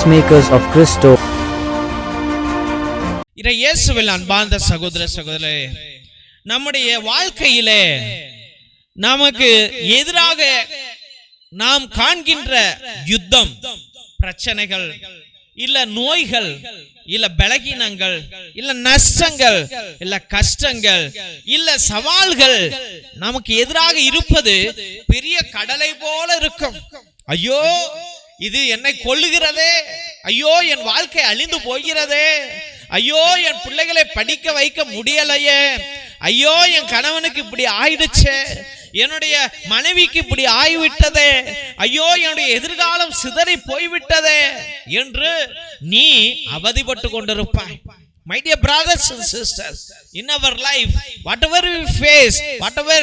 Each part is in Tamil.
peacemakers of Christo. இயேசுவில் அன்பார்ந்த சகோதர சகோதரரே, நம்முடைய வாழ்க்கையிலே நமக்கு எதிராக நாம் காண்கின்ற யுத்தம், பிரச்சனைகள், இல்ல நோய்கள், இல்ல பலகீனங்கள், இல்ல நஷ்டங்கள், இல்ல கஷ்டங்கள், இல்ல சவால்கள் நமக்கு எதிராக இருப்பது பெரிய கடலை போல இருக்கும். ஐயோ, இது என்னை கொல்லுகிறதே, ஐயோ என் வாழ்க்கை அழிந்து போகிறதே, ஐயோ என் பிள்ளைகளை படிக்க வைக்க முடியலையே, ஐயோ என் கணவனுக்கு இப்படி ஆயிடுச்சே, என்னுடைய மனைவிக்கு இப்படி ஆகிவிட்டதே, ஐயோ என்னுடைய எதிர்காலம் சிதறி போய்விட்டதே என்று நீ அவதிப்பட்டு கொண்டிருப்பாய். My dear brothers and sisters, in our life, whatever we face, whatever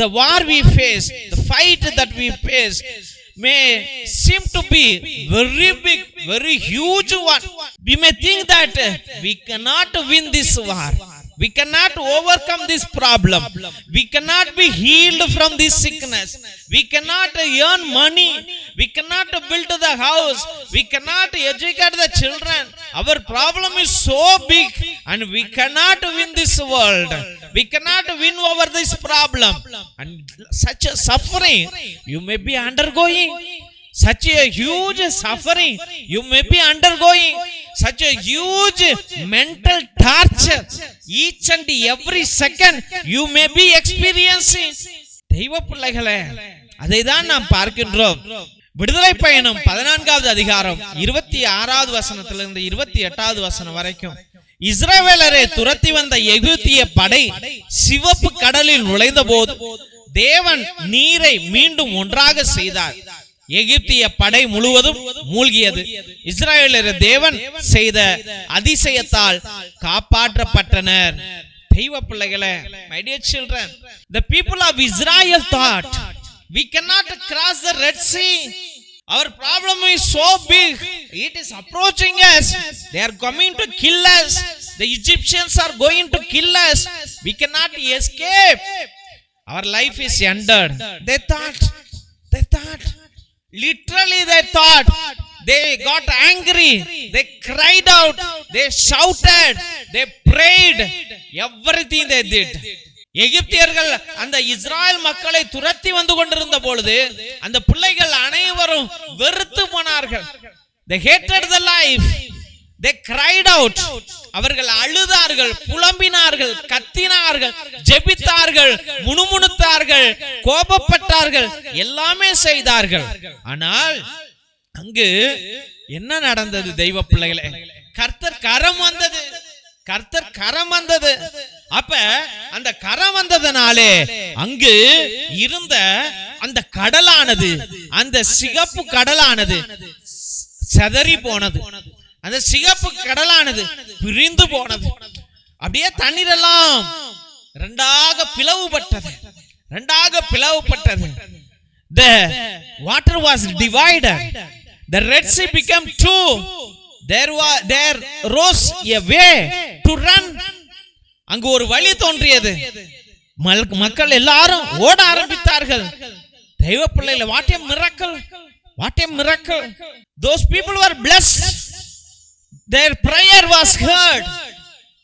the war we face, the fight that we face may seem to be very big, very huge one. We may think that we cannot win this war, we cannot overcome this problem, we cannot be healed from this sickness, we cannot earn money, we cannot build the house, we cannot educate the children. Our problem is so big and we cannot win this world, we cannot win over this problem. And such a suffering you may be undergoing, such a huge suffering you may be undergoing, such a huge mental torture each and every second you may be experiencing. தெய்வ பிள்ளைகளே, அதை தான் நாம் பார்க்கின்றோம். விடுதலை பயணம் 14வது அதிகாரம் 26வது வசனத்திலிருந்து 28வது வசனம் வரைக்கும், இஸ்ரவேலரை துரத்தி வந்த எகிப்திய படை சிவப்பு கடலில் நுழைந்த போது தேவன் நீரை மீண்டும் ஒன்றாக செய்தார். எகிப்திய படை முழுவதும் மூழ்கியது. இஸ்ரவேலர் தேவன் செய்த அதிசயத்தால் காப்பாற்றப்பட்டனர். தெய்வ பிள்ளைகளே, my dear children, the people of Israel thought we cannot cross the Red Sea. Our problem is so big, it is approaching us, they are coming to kill us, the Egyptians are going to kill us, we cannot escape, our life is ended. They thought literally they thought, they got angry, they cried out, they shouted, they prayed, everything they did. எகிப்தியர்கள் அந்த இஸ்ராயல் மக்களை துரத்தி வந்து கொண்டிருந்த பொழுது அந்த பிள்ளைகள் அனைவரும் வெறுத்து போனார்கள். They hated the life, they cried out. அவர்கள் அழுதார்கள், புலம்பினார்கள், கத்தினார்கள், ஜெபித்தார்கள், முணுமுணுத்தார்கள், கோபப்பட்டார்கள், எல்லாமே செய்தார்கள். ஆனால் அங்கு என்ன நடந்தது தெய்வ பிள்ளைகளே? கர்த்தர் கரம் வந்தது, கர்த்தர் கரம் வந்தது. அப்ப அந்த கரம் வந்ததனாலே அங்கு இருந்த அந்த கடலானது, அந்த சிகப்பு கடலானது சிதறி போனது, அந்த சிகப்பு கடலானது பிரிந்து போனது. அப்படியே தண்ணீர் எல்லாம் இரண்டாக பிளவுபட்டது, இரண்டாக பிளவுபட்டது. The water was divided, the Red Sea became two, there rose a way to run. அங்கு ஒரு வழி தோன்றியது, மக்கள் எல்லாரும் ஓட ஆரம்பித்தார்கள். தெய்வ பிள்ளைகளே, what a miracle, what a miracle. Those people were blessed, their prayer was heard,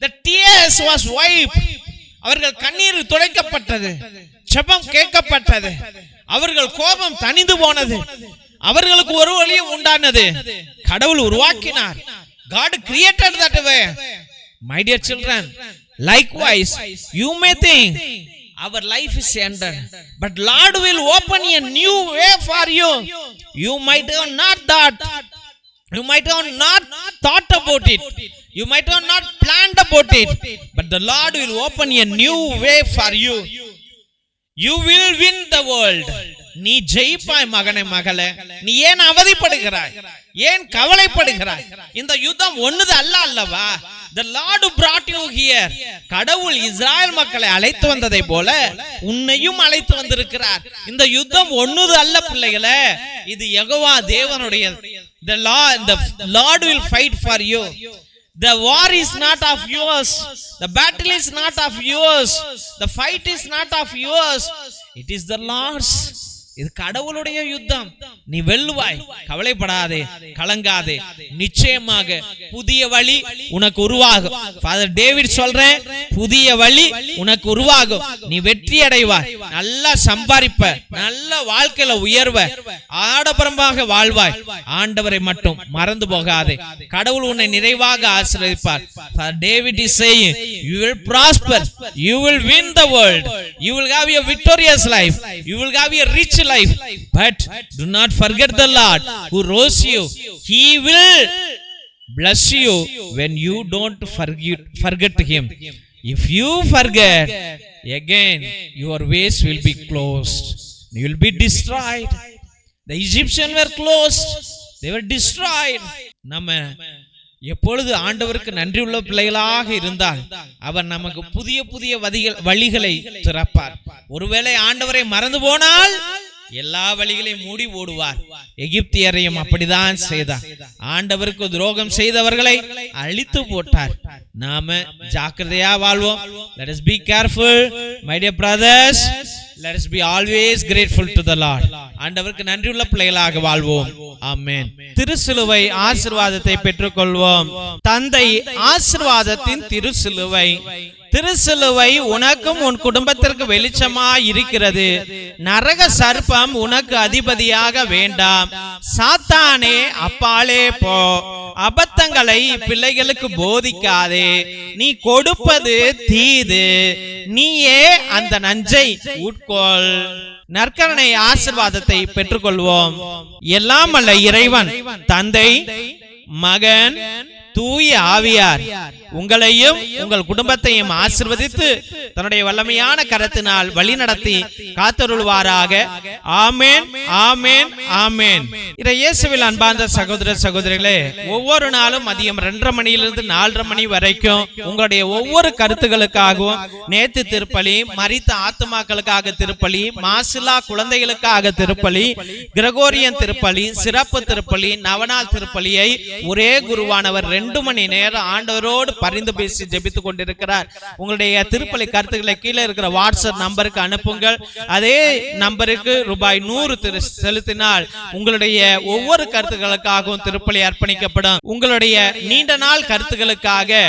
the tears was wiped. அவர்கள் கண்ணீர் துடைக்கப்பட்டது, ஜெபம் கேட்கப்பட்டது, அவர்கள் கோபம் தணிந்து போனது, அவர்களுக்கு ஒரு வழியும் உண்டானது. கடவுள் உருவாக்கினார். God created that way. My dear children, likewise you may think our life is ended, but Lord will open a new way for you. You might have not thought, you might have not thought about it, you might have not planned about it, but the Lord will open a new way for you. You will win the world. நீ ஜெயிப்பாய் மகனே, மகளே. நீ ஏன் அவதிப்படுகிறாய், ஏன் கவலைப்படுகிறாய்? இந்த யுத்தம் ஒண்ணுது அல்ல அல்லவா? The Lord brought you here. கடவுள் இஸ்ராயல் மக்களை அழைத்து வந்ததை போல உன்னையும் அழைத்து வந்திருக்கிறார். இந்த யுத்தம் ஒண்ணுது அல்ல பிள்ளைகளே, இது யெகோவா தேவனுடைய. The Lord will fight for you. The war is not of yours, the battle is not of yours, the fight is not of yours, it is the Lord's. இது கடவுளுடைய யுத்தம். நீ வெல்லுவாய், கவலைப்படாதே, கலங்காதே. நிச்சயமாக புதிய வழி உனக்கு உருவாகும். ஃபாதர் டேவிட் சொல்றேன், புதிய வழி உனக்கு உருவாகும். நீ வெற்றி அடைவாய், நல்லா சம்பாதிப்ப, நல்ல வாழ்க்கையில உயர்வ, ஆடம்பரமாக வாழ்வாய். ஆண்டவரை மட்டும் மறந்து போகாதே. கடவுள் உன்னை நிறைவாக ஆசீர்வதிப்பார். David is saying, you will prosper, you will win the world, you will have a victorious life, you will have a rich life, but do not forget the Lord who rose you. He will bless you when you don't forget him. If you forget, again your ways will be closed, you will be destroyed. The Egyptians were closed, they were destroyed. நம்ம எப்பொழுது ஆண்டவருக்கு நன்றி உள்ள பிள்ளைகளாக இருந்தால் அவர் நமக்கு புதிய புதிய வழிகளை திறப்பார். ஒருவேளை ஆண்டவரை மறந்து போனால் எல்லா வழிகளையும் மூடி ஓடுவார். எகிப்தியரையும் அப்படிதான் செய்தார். ஆண்டவருக்கு துரோகம் செய்தவர்களை அழித்து போட்டார். நாம ஜாக்கிரதையா வாழ்வோம். Let us be careful, my dear brothers. Let us be always grateful to the Lord. ஆண்டவருக்கு நன்றியுள்ள பிள்ளைகளாக வாழ்வோம். ஆமென். திருசிலுவை ஆசீர்வாதத்தை பெற்றுக்கொள்வோம். தந்தை ஆசீர்வாதத்தின் திருசிலுவை. திருசிலுவை உனக்கும் உன் குடும்பத்திற்கு வெளிச்சமாய் இருக்கிறது. நரக சர்ப்பம் உனக்கு அதிபதியாக வேண்டாம். சாத்தானே அப்பாலே போ. அபத்தங்களை பிள்ளைகளுக்கு போதிக்காதே. நீ கொடுப்பது தீது, நீயே அந்த நஞ்சை உட்கொள். நற்கருணை ஆசீர்வாதத்தை பெற்றுக்கொள்வோம். எல்லாம் அல்ல இறைவன், தந்தை, மகன், தூய ஆவியார் உங்களையும் உங்கள் குடும்பத்தையும் ஆசீர்வதித்து தன்னுடைய வல்லமையான கரத்தினால் வழி நடத்தி காத்தருள்வாராக. ஆமென், ஆமென், ஆமென். இயேசுவில் அன்பார்ந்த சகோதர சகோதரிகளே, ஒவ்வொரு நாளும் மதியம் 2:30 மணியிலிருந்து 4:30 மணி வரைக்கும் உங்களுடைய ஒவ்வொரு கருத்துகளுக்காகவும், நேத்து திருப்பலி, மரித்த ஆத்துமாக்களுக்காக திருப்பலி, மாசிலா குழந்தைகளுக்காக திருப்பலி, கிரகோரியன் திருப்பலி, சிறப்பு திருப்பலி, நவநாள் திருப்பலியை ஒரே குருவானவர் 2 மணி நேரம் ஆண்டவரோடு பரிந்து பேசி ஜெபித்துக் கொண்டிருக்கிறார். உங்களுடைய திருப்பலி கருத்துக்களை கீழே இருக்கிற வாட்ஸ்அப் நம்பருக்கு அனுப்புங்கள். அதே நம்பருக்கு ரூபாய் 100 செலுத்தினால் உங்களுடைய ஒவ்வொரு கருத்துக்களுக்காகவும் திருப்பலி அர்ப்பணிக்கப்படும். உங்களுடைய நீண்ட நாள் கருத்துக்களுக்காக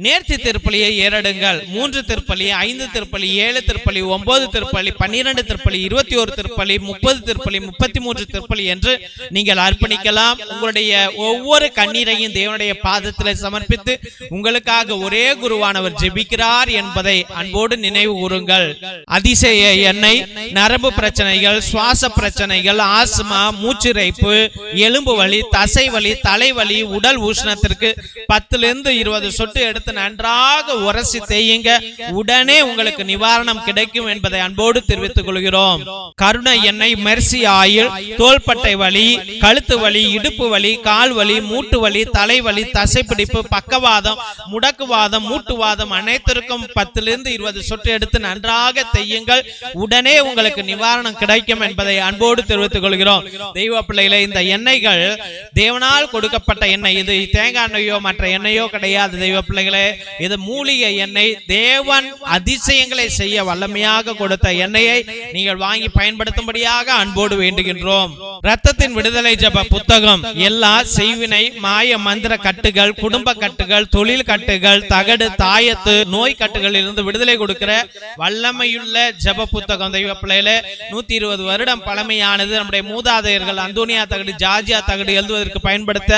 நேர்த்தி திருப்பலியை ஏறடுங்கள். 3 திருப்பலி, 5 திருப்பலி, 7 திருப்பலி, 9 திருப்பலி, 12 திருப்பலி, 21 திருப்பலி, 30 திருப்பலி, 33 திருப்பலி என்று நீங்கள் அர்ப்பணிக்கலாம். உங்களுடைய ஒவ்வொரு கண்ணீரையும் தேவனுடைய பாதத்தில் சமர்ப்பித்து உங்களுக்காக ஒரே குருவானவர் ஜெபிக்கிறார் என்பதை அன்போடு நினைவு கூறுங்கள். அதிசய எண்ணெய், நரம்பு பிரச்சனைகள், சுவாச பிரச்சனைகள், ஆஸ்மா, மூச்சிறைப்பு, எலும்பு வலி, தசை வலி, தலைவலி, உடல் உஷ்ணத்திற்கு 10 to 20 சொட்டு எடுத்து நன்றாக உரசி தேயுங்க. உடனே உங்களுக்கு நிவாரணம் கிடைக்கும் என்பதை அன்போடு தெரிவித்துக் கொள்கிறோம். கருணை எண்ணெய், மெர்சி ஆயில், தோள்பட்டை வலி, கழுத்து வலி, இடுப்பு வலி, கால் வலி, மூட்டு வலி, தலைவலி, தசைப்பிடிப்பு, பக்கவாதம், முடக்குவாதம், மூட்டுவாதம் அனைத்திற்கும் 10 to 20 சொட்டு எடுத்து நன்றாக தேயுங்கள். உடனே உங்களுக்கு நிவாரணம் கிடைக்கும் என்பதை அன்போடு தெரிவித்துக் கொள்கிறோம். தெய்வ பிள்ளைகளே, இந்த எண்ணெய்கள் தேவனால் கொடுக்கப்பட்ட எண்ணெய். இது தேங்காய் எண்ணெயோ மற்ற எண்ணெயோ கிடையாது. தெய்வ பிள்ளைகளே, இது மூலிகை எண்ணெய். தேவன் அதிசயங்களை செய்ய வல்லமையாக கொடுத்த எண்ணெயை நீங்கள் வாங்கி பயன்படுத்தும்படியாக அன்போடு வேண்டுகின்றோம். இரத்தத்தின் விடுதலை ஜெப புத்தகம் எல்லா செய்வினை, மாய மந்திர கட்டுகள், குடும்ப கட்டுகள், தொழில் கட்டுகள், தகடு, தாயத்து, நோய் கட்டுகளில் இருந்து விடுதலை கொடுக்கிற வல்லமையுள்ள ஜெப புத்தகம். தெய்வ பிள்ளைகளே, 120 வருடம் பழமையானது. நம்முடைய மூதாதையர்கள் அந்தோனியா தகடு, ஜார்ஜியா தகடு எழுதுவதற்கு பயன்படுத்த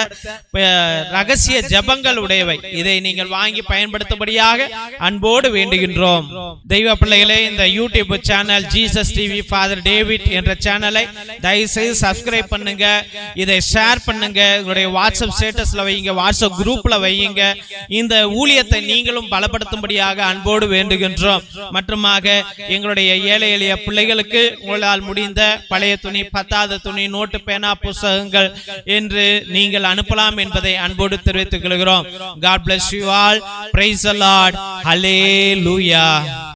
ரகசிய ஜெபங்கள் உடையவை. இதை நீங்கள் வாங்கி பயன்படுத்தும்படியாக அன்போடு வேண்டுகின்றோம். தெய்வ பிள்ளைகளே, இந்த YouTube channel Jesus TV father David என்ற சேனலை தயவுசெய்து சப்ஸ்கிரைப் பண்ணுங்க. இதை ஷேர் பண்ணுங்க. உங்களுடைய வாட்ஸ்அப் ஸ்டேட்டஸ்ல வையுங்க, வாட்ஸ்அப் குரூப்ல வையுங்க. இந்த ஊழியத்தை நீங்களும் பலப்படுத்தும்படியாக அன்போடு வேண்டுகின்றோம். மற்றுமாக எங்களுடைய ஏழை எளிய பிள்ளைகளுக்கு உங்களால் முடிந்த பழைய துணி, பத்தாவது துணி, நோட்டு, பேனா, புத்தகங்கள் என்று நீங்கள் அனுப்பலாம் என்பதை அன்போடு தெரிவித்துக் கொள்கிறோம். God bless you all. Praise the Lord. Hallelujah.